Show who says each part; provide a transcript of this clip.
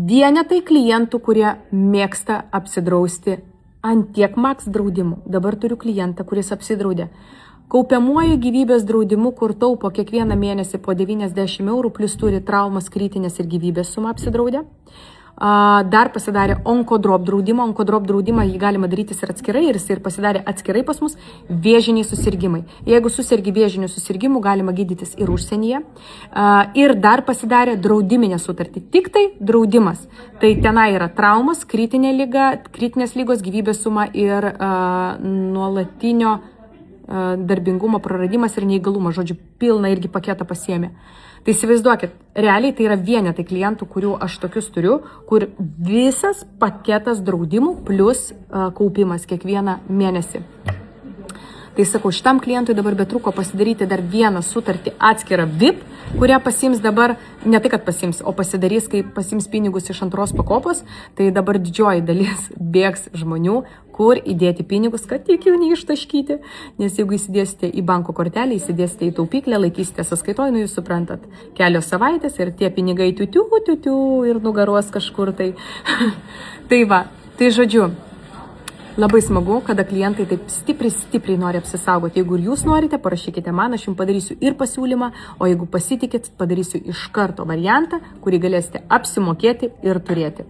Speaker 1: vienetai klientų, kurie mėgsta apsidrausti ant tiek Max draudimų. Dabar turiu klientą, kuris apsidraudė kaupiamuoju gyvybės draudimu, kur taupo kiekvieną mėnesį po 90 eurų, plus turi traumas, kritinės ir gyvybės sumą apsidraudę. Dar pasidarė onkodrop draudimą. Onkodrop draudimą jį galima darytis ir atskirai, ir jis ir pasidarė atskirai pas mus vėžiniai susirgymai. Jeigu susirgi vėžinių susirgymų, galima gydytis ir užsienyje. Ir dar pasidarė draudiminę sutartį. Tik tai draudimas. Tai tenai yra traumas, kritinė liga, kritinės lygos, gyvybės suma ir nuolatinio darbingumo praradimas ir neįgalumas. Žodžiu, pilną irgi paketą pasiėmė. Tai įsivaizduokit, realiai tai yra vienetai klientų, kurių aš tokius turiu, kur visas paketas draudimų plus kaupimas kiekvieną mėnesį. Tai sakau, šitam klientui dabar betruko pasidaryti dar vieną sutartį atskirą VIP, kurią pasiims dabar, ne tai kad pasiims, o pasidarys, kai pasiims pinigus iš antros pakopos, tai dabar didžioji dalis bėgs žmonių, kur įdėti pinigus, kad tiek jų neištaškyti, nes jeigu įsidėsite į banko kortelę, įsidėsite į taupyklę, laikysite sąskaitoj, jūs suprantat, kelios savaitės ir tie pinigai tiutiu ir nugaros kažkur tai. Tai va, tai žodžiu, labai smagu, kada klientai taip stipriai nori apsisaugoti. Jeigu ir jūs norite, parašykite man, aš jums padarysiu ir pasiūlymą, o jeigu pasitikit, padarysiu iš karto variantą, kurį galėsite apsimokėti ir turėti.